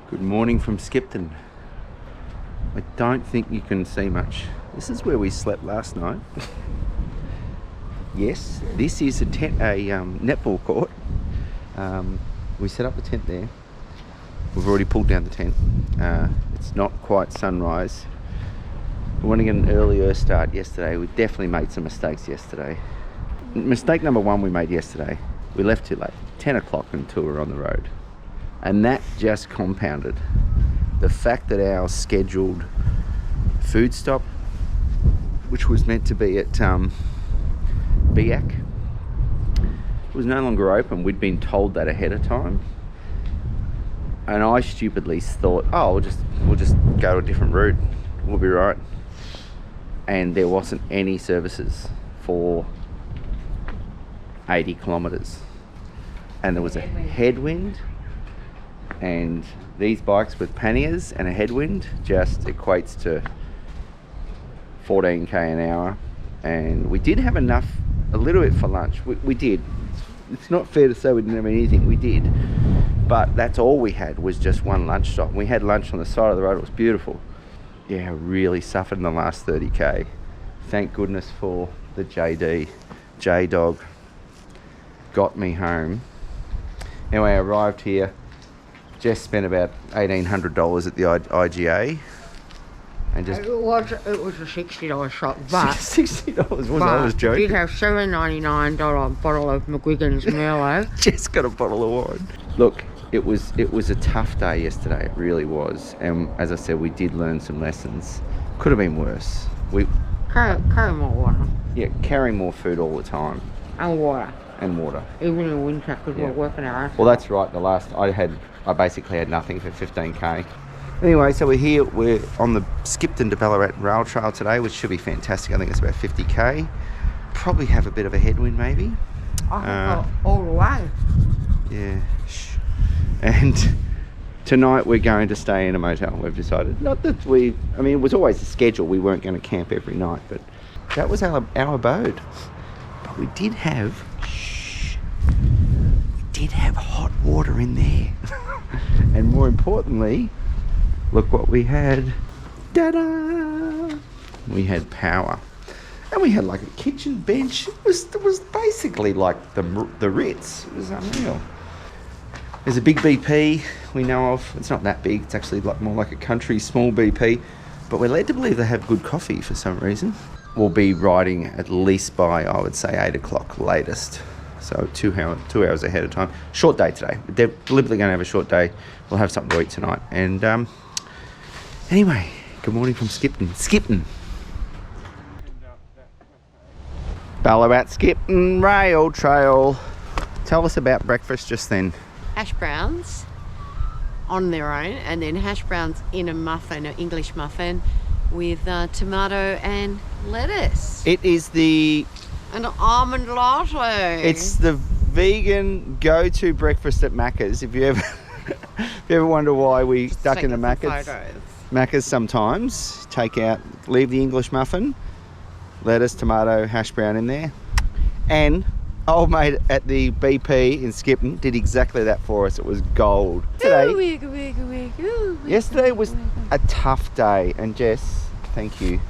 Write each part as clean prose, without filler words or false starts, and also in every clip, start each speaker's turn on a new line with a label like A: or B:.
A: Good morning from Skipton. I don't think you can see much. This is where we slept last night. Yes, this is a netball court. We set up the tent there. We've already pulled down the tent. It's not quite sunrise. We want to get an earlier start yesterday. We definitely made some mistakes yesterday. Mistake number one we made yesterday. We left too late, 10 o'clock until we were on the road. And that just compounded the fact that our scheduled food stop, which was meant to be at BLOCK, was no longer open. We'd been told that ahead of time. And I stupidly thought, oh, we'll just go to a different route. We'll be right. And there wasn't any services for 80 kilometres. And there was a headwind. And these bikes with panniers and a headwind just equates to 14k an hour. And we did have enough, a little bit for lunch. We did. It's not fair to say we didn't have anything. We did. But that's all we had, was just one lunch stop. We had lunch on the side of the road. It was beautiful. Yeah, really suffered in the last 30k. Thank goodness for the J-Dog. Got me home. Anyway, I arrived here. Jess spent about $1,800 at the IGA, and just
B: it was a $60 shop, but
A: $60 was I was joking.
B: Did have $7.99 bottle of McGuigan's Merlot.
A: Jess got a bottle of wine. Look, it was a tough day yesterday. It really was, and as I said, we did learn some lessons. Could have been worse. We
B: carry more water.
A: Yeah, carry more food all the time.
B: And water.
A: And water.
B: Even in winter, because we're working our ass.
A: Well, that's right. I basically had nothing for 15k. Anyway, so we're on the Skipton to Ballarat rail trail today, which should be fantastic. I think it's about 50k. Probably have a bit of a headwind, maybe.
B: All the way.
A: Yeah. And tonight we're going to stay in a motel. We've decided. Not that it was always the schedule. We weren't going to camp every night, but that was our abode. But we did have hot water in there. And more importantly, look what we had. Ta-da! We had power. And we had like a kitchen bench. It was basically like the Ritz. It was unreal. There's a big BP we know of. It's not that big. It's actually more like a country small BP. But we're led to believe they have good coffee for some reason. We'll be riding at least by, I would say, 8 o'clock latest. So 2 hours ahead of time. Short day today. They're deliberately going to have a short day. We'll have something to eat tonight. And anyway, good morning from Skipton. Ballarat Skipton Rail Trail. Tell us about breakfast just then.
C: Hash browns on their own, and then hash browns in a muffin, an English muffin, with tomato and lettuce.
A: It is
C: an almond latte.
A: It's the vegan go-to breakfast at Macca's. If you ever wonder why we stuck into Macca's sometimes, leave the English muffin, lettuce, tomato, hash brown in there. And old mate at the BP in Skipton did exactly that for us. It was gold. Yesterday was a tough day, and Jess, thank you.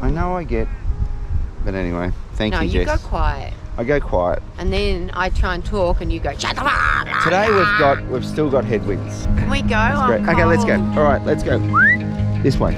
A: I know I get, but anyway, thank you, Jess.
C: No, you go quiet.
A: I go quiet.
C: And then I try and talk, and you go, shut up.
A: Today we've still got headwinds.
C: Can we go?
A: Okay, let's go. All right, let's go. This way.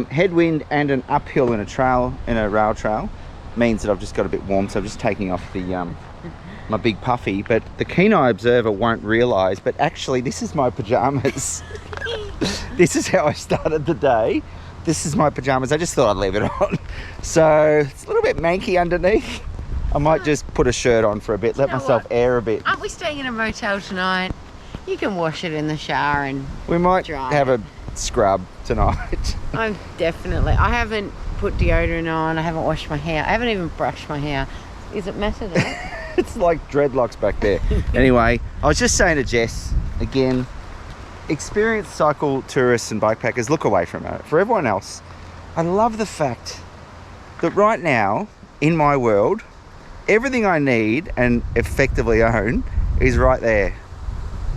A: Headwind and an uphill in a rail trail means that I've just got a bit warm, so I'm just taking off the my big puffy. But the keen eye observer won't realise, but actually this is my pajamas. This is how I started the day. This is my pajamas. I just thought I'd leave it on. So it's a little bit manky underneath. I might just put a shirt on for a bit, let
C: know
A: myself
C: what?
A: air a bit.
C: Aren't we staying in a motel tonight? You can wash it in the shower and
A: We might
C: dry
A: have
C: it.
A: a scrub tonight.
C: I haven't put deodorant on. I haven't washed my hair. I haven't even brushed my hair. Is it matted up?
A: It's like dreadlocks back there. Anyway, I was just saying to Jess, again, experienced cycle tourists and bikepackers, look away from it. For everyone else, I love the fact that right now, in my world, everything I need and effectively own is right there.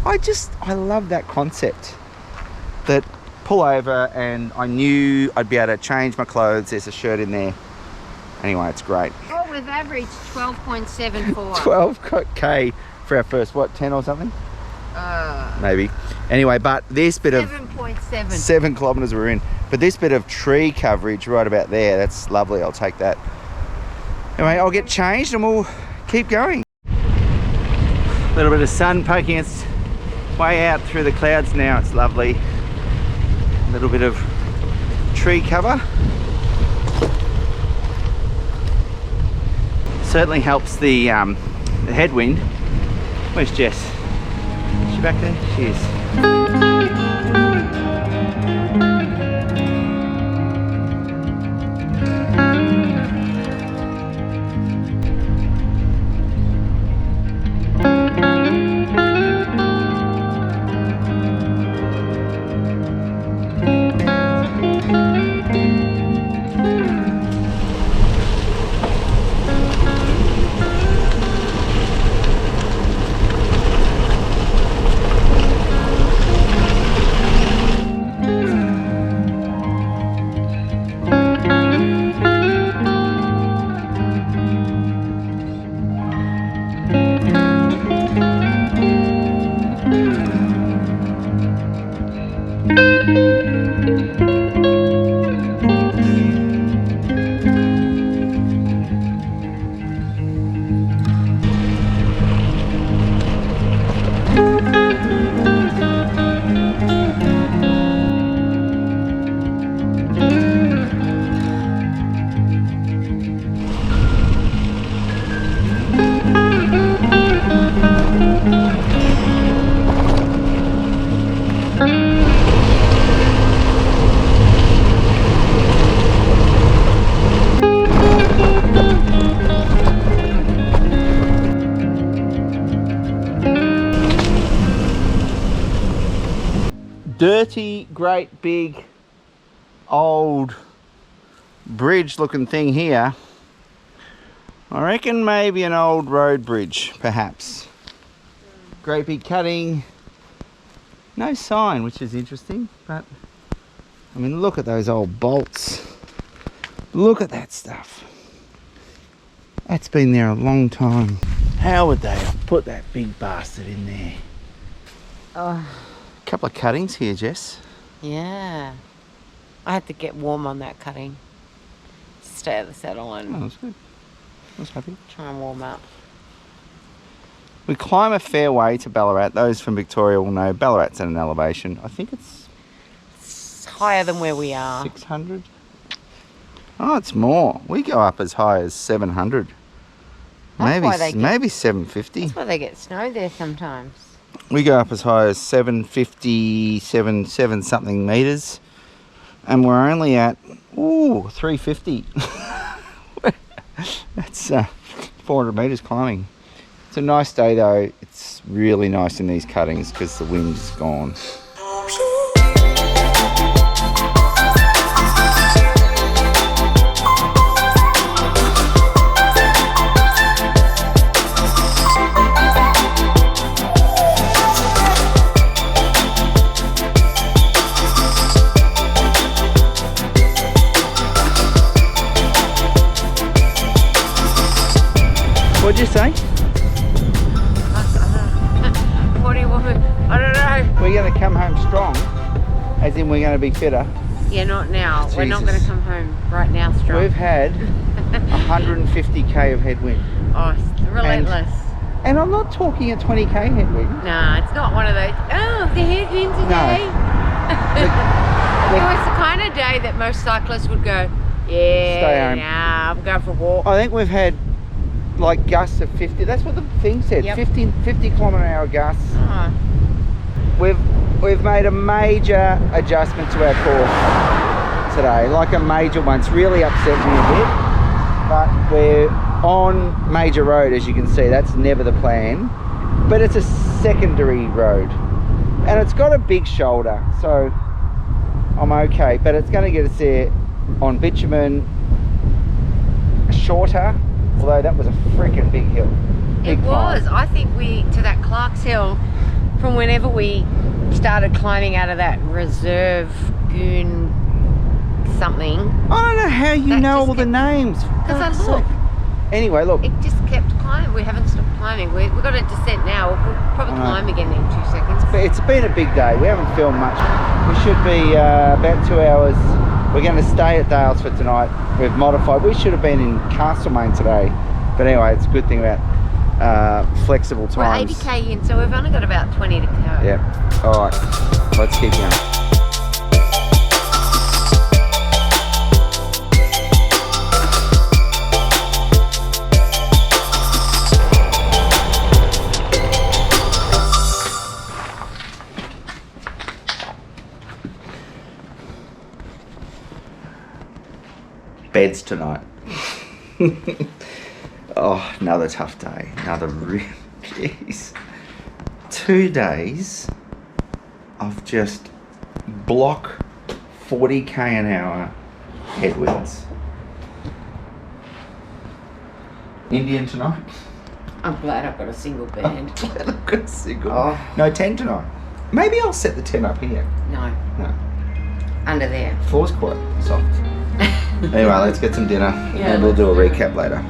A: I love that concept. That pull over and I knew I'd be able to change my clothes. There's a shirt in there. Anyway, it's great.
C: Oh, we've averaged 12.74.
A: 12k for our first, 10 or something? Maybe. Anyway, but this bit of
C: 7.7.
A: 7 kilometres we're in. But this bit of tree coverage right about there, that's lovely. I'll take that. Anyway, I'll get changed and we'll keep going. A little bit of sun poking its way out through the clouds now. It's lovely. A little bit of tree cover. Certainly helps the headwind. Where's Jess? Is she back there? She is. Dirty, great big old bridge looking thing here. I reckon maybe an old road bridge, perhaps. Great big cutting. No sign, which is interesting, but I mean, look at those old bolts. Look at that stuff. That's been there a long time. How would they have put that big bastard in there?
C: Oh,
A: Couple of cuttings here, Jess.
C: yeah. I had to get warm on that cutting. Stay at the saddle
A: Oh,
C: and
A: that's good. I was happy.
C: try and warm up.
A: We climb a fair way to Ballarat. Those from Victoria will know Ballarat's at an elevation. I think it's
C: It's higher than where we are.
A: 600. Oh, it's more. We go up as high as 700.
C: That's why they
A: Maybe 750.
C: That's why they get snow there sometimes.
A: We go up as high as 750, 7 something metres. And we're only at, 350. That's 400 metres climbing. It's a nice day though. It's really nice in these cuttings because the wind's gone. What'd you say?
C: What do you want me? I don't know.
A: We're going to come home strong, as in we're going to be fitter.
C: Yeah, not now. We're not going to
A: Jesus.
C: come home right now strong.
A: We've had 150k of headwind.
C: Oh, it's relentless.
A: And I'm not talking a 20k headwind.
C: Nah, it's not one of those, oh, the headwind today. It was the kind of day that most cyclists would go, yeah,
A: Stay home.
C: nah, I'm going for a walk.
A: I think we've had like gusts of 50. That's what the thing said.
C: Yep.
A: 50 km/h gusts.
C: Oh.
A: We've made a major adjustment to our course today, like a major one. It's really upset me a bit, but we're on major road, as you can see. That's never the plan, but it's a secondary road, and it's got a big shoulder, so I'm okay. But it's going to get us there on bitumen, shorter, although that was a freaking big hill.
C: It was. I think we, to that Clark's Hill, from whenever we started climbing out of that reserve goon something.
A: I don't know how you
C: That
A: know
C: just
A: all the
C: kept-
A: names.
C: Because I
A: God's
C: look,
A: sake. Anyway, look.
C: it just kept climbing. We haven't stopped climbing. We've got a descent now. We'll probably
A: I know.
C: climb again in 2 seconds.
A: But it's been a big day. We haven't filmed much. We should be about 2 hours. We're going to stay at Daylesford tonight. We've modified. We should have been in Castlemaine today. But anyway, it's a good thing about flexible
C: We're
A: times.
C: 80k in, so we've only got about 20 to go.
A: Yeah. All right. Let's keep going. Beds tonight. Oh, another tough day. Another real, jeez. 2 days of just block 40k an hour headwinds. Indian tonight?
C: I'm glad I've got a single bed.
A: I've got a single.
C: Oh.
A: No, 10 tonight. Maybe I'll set the tent up here.
C: No,
A: No,
C: under there.
A: floor's quite soft. Anyway, let's get some dinner
C: Yeah,
A: and we'll do a
C: let's
A: recap later.